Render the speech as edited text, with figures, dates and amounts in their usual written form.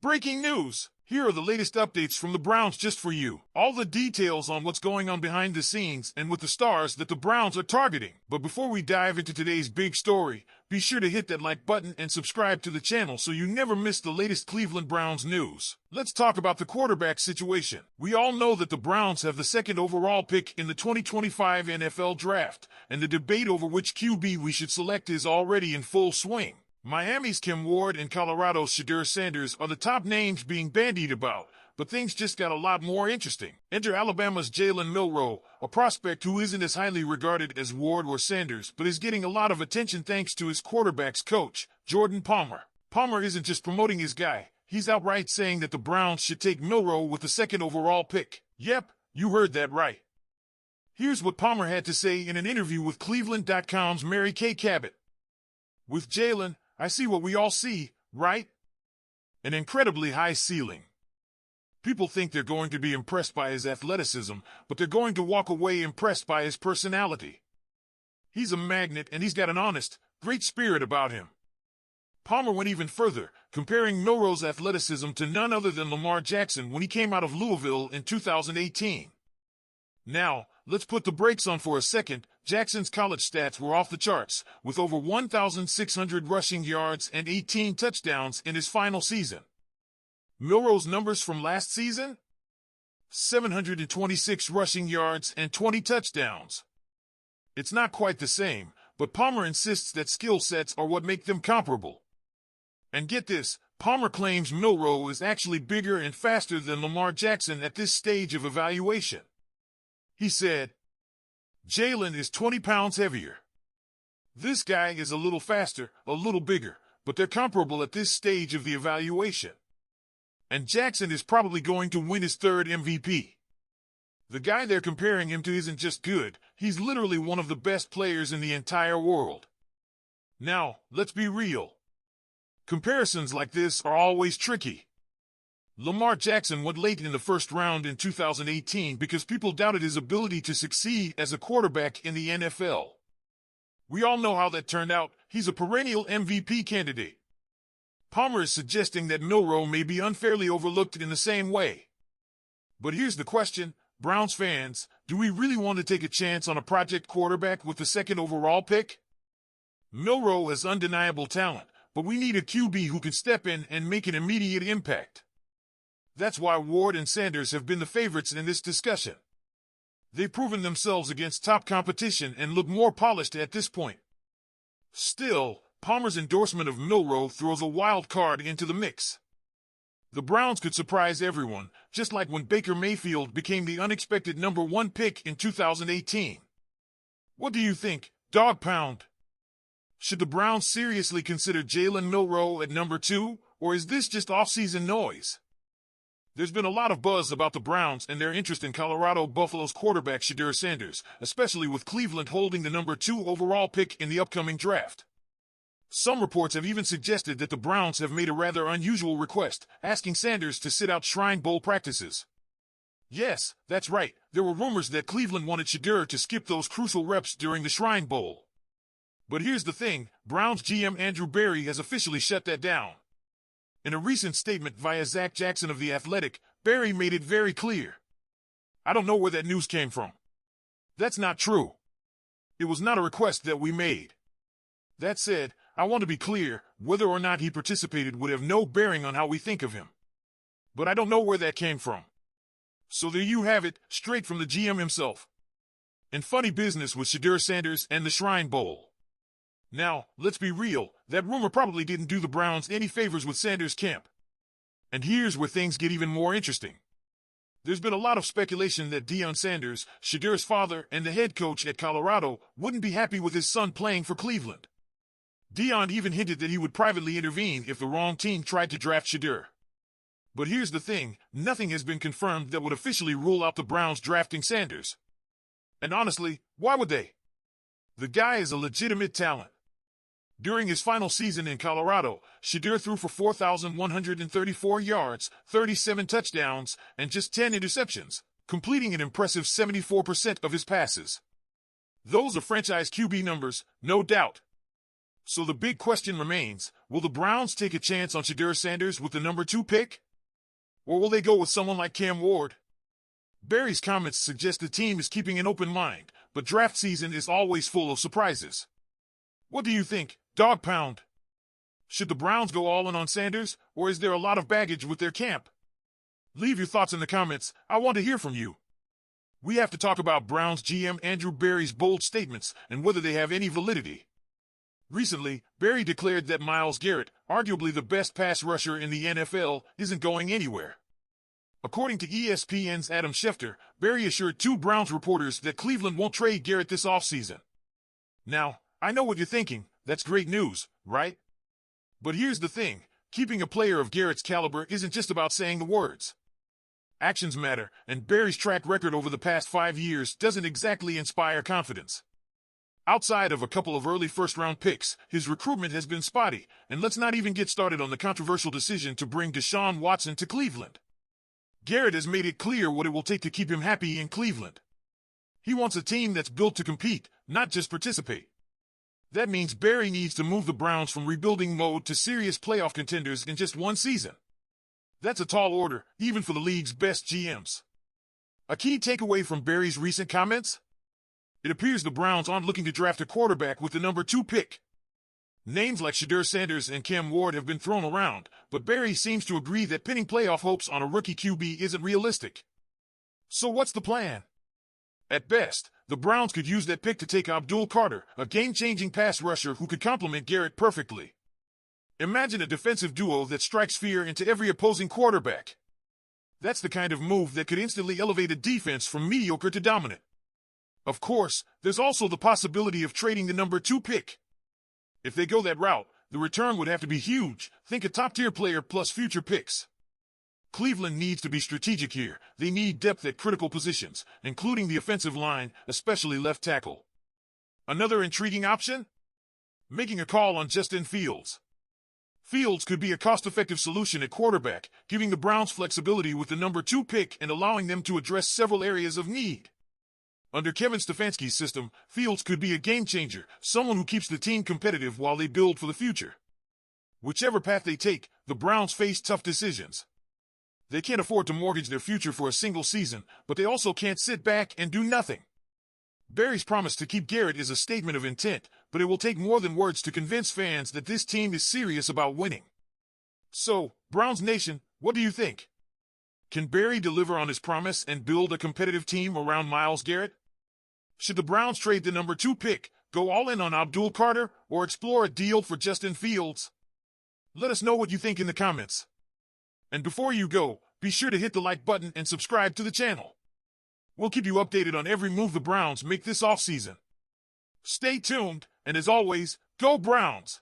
Breaking news! Here are the latest updates from the Browns just for you. All the details on what's going on behind the scenes and with the stars that the Browns are targeting. But before we dive into today's big story, be sure to hit that like button and subscribe to the channel so you never miss the latest Cleveland Browns news. Let's talk about the quarterback situation. We all know that the Browns have the second overall pick in the 2025 NFL Draft, and the debate over which QB we should select is already in full swing. Miami's Kim Ward and Colorado's Shedeur Sanders are the top names being bandied about, but things just got a lot more interesting. Enter Alabama's Jalen Milroe, a prospect who isn't as highly regarded as Ward or Sanders, but is getting a lot of attention thanks to his quarterback's coach, Jordan Palmer. Palmer isn't just promoting his guy, he's outright saying that the Browns should take Milroe with the second overall pick. Yep, you heard that right. Here's what Palmer had to say in an interview with Cleveland.com's Mary Kay Cabot. With Jalen, I see what we all see, right? An incredibly high ceiling. People think they're going to be impressed by his athleticism, but they're going to walk away impressed by his personality. He's a magnet and he's got an honest, great spirit about him. Palmer went even further, comparing Milroe's athleticism to none other than Lamar Jackson when he came out of Louisville in 2018. Now, let's put the brakes on for a second. Jackson's college stats were off the charts, with over 1,600 rushing yards and 18 touchdowns in his final season. Milroe's numbers from last season? 726 rushing yards and 20 touchdowns. It's not quite the same, but Palmer insists that skill sets are what make them comparable. And get this, Palmer claims Milroe is actually bigger and faster than Lamar Jackson at this stage of evaluation. He said, Jalen is 20 pounds heavier. This guy is a little faster, a little bigger, but they're comparable at this stage of the evaluation. And Jackson is probably going to win his third MVP. The guy they're comparing him to isn't just good, he's literally one of the best players in the entire world. Now, let's be real. Comparisons like this are always tricky. Lamar Jackson went late in the first round in 2018 because people doubted his ability to succeed as a quarterback in the NFL. We all know how that turned out. He's a perennial MVP candidate. Palmer is suggesting that Milroe may be unfairly overlooked in the same way. But here's the question, Browns fans, do we really want to take a chance on a project quarterback with the second overall pick? Milroe has undeniable talent, but we need a QB who can step in and make an immediate impact. That's why Ward and Sanders have been the favorites in this discussion. They've proven themselves against top competition and look more polished at this point. Still, Palmer's endorsement of Milroe throws a wild card into the mix. The Browns could surprise everyone, just like when Baker Mayfield became the unexpected #1 pick in 2018. What do you think, Dawg Pound? Should the Browns seriously consider Jalen Milroe at number 2, or is this just off-season noise? There's been a lot of buzz about the Browns and their interest in Colorado Buffalo's quarterback Shedeur Sanders, especially with Cleveland holding the number 2 overall pick in the upcoming draft. Some reports have even suggested that the Browns have made a rather unusual request, asking Sanders to sit out Shrine Bowl practices. Yes, that's right, there were rumors that Cleveland wanted Shedeur to skip those crucial reps during the Shrine Bowl. But here's the thing, Browns GM Andrew Berry has officially shut that down. In a recent statement via Zach Jackson of The Athletic, Berry made it very clear. I don't know where that news came from. That's not true. It was not a request that we made. That said, I want to be clear, whether or not he participated would have no bearing on how we think of him. But I don't know where that came from. So there you have it, straight from the GM himself. And funny business with Shedeur Sanders and the Shrine Bowl. Now, let's be real, that rumor probably didn't do the Browns any favors with Sanders' camp. And here's where things get even more interesting. There's been a lot of speculation that Deion Sanders, Shedeur's father and the head coach at Colorado, wouldn't be happy with his son playing for Cleveland. Deion even hinted that he would privately intervene if the wrong team tried to draft Shedeur. But here's the thing, nothing has been confirmed that would officially rule out the Browns drafting Sanders. And honestly, why would they? The guy is a legitimate talent. During his final season in Colorado, Shedeur threw for 4,134 yards, 37 touchdowns, and just 10 interceptions, completing an impressive 74% of his passes. Those are franchise QB numbers, no doubt. So the big question remains, will the Browns take a chance on Shedeur Sanders with the number 2 pick? Or will they go with someone like Cam Ward? Barry's comments suggest the team is keeping an open mind, but draft season is always full of surprises. What do you think, Dawg Pound? Should the Browns go all in on Sanders, or is there a lot of baggage with their camp? Leave your thoughts in the comments. I want to hear from you. We have to talk about Browns GM Andrew Berry's bold statements and whether they have any validity. Recently, Berry declared that Myles Garrett, arguably the best pass rusher in the NFL, isn't going anywhere. According to ESPN's Adam Schefter, Berry assured two Browns reporters that Cleveland won't trade Garrett this offseason. Now, I know what you're thinking, that's great news, right? But here's the thing, keeping a player of Garrett's caliber isn't just about saying the words. Actions matter, and Berry's track record over the past 5 years doesn't exactly inspire confidence. Outside of a couple of early first-round picks, his recruitment has been spotty, and let's not even get started on the controversial decision to bring Deshaun Watson to Cleveland. Garrett has made it clear what it will take to keep him happy in Cleveland. He wants a team that's built to compete, not just participate. That means Berry needs to move the Browns from rebuilding mode to serious playoff contenders in just one season. That's a tall order, even for the league's best GMs. A key takeaway from Berry's recent comments? It appears the Browns aren't looking to draft a quarterback with the number 2 pick. Names like Shedeur Sanders and Cam Ward have been thrown around, but Berry seems to agree that pinning playoff hopes on a rookie QB isn't realistic. So what's the plan? At best, the Browns could use that pick to take Abdul Carter, a game-changing pass rusher who could complement Garrett perfectly. Imagine a defensive duo that strikes fear into every opposing quarterback. That's the kind of move that could instantly elevate a defense from mediocre to dominant. Of course, there's also the possibility of trading the number 2 pick. If they go that route, the return would have to be huge. Think a top-tier player plus future picks. Cleveland needs to be strategic here. They need depth at critical positions, including the offensive line, especially left tackle. Another intriguing option? Making a call on Justin Fields. Fields could be a cost-effective solution at quarterback, giving the Browns flexibility with the number 2 pick and allowing them to address several areas of need. Under Kevin Stefanski's system, Fields could be a game-changer, someone who keeps the team competitive while they build for the future. Whichever path they take, the Browns face tough decisions. They can't afford to mortgage their future for a single season, but they also can't sit back and do nothing. Berry's promise to keep Garrett is a statement of intent, but it will take more than words to convince fans that this team is serious about winning. So, Browns Nation, what do you think? Can Berry deliver on his promise and build a competitive team around Myles Garrett? Should the Browns trade the number 2 pick, go all in on Abdul Carter, or explore a deal for Justin Fields? Let us know what you think in the comments. And before you go, be sure to hit the like button and subscribe to the channel. We'll keep you updated on every move the Browns make this offseason. Stay tuned, and as always, go Browns!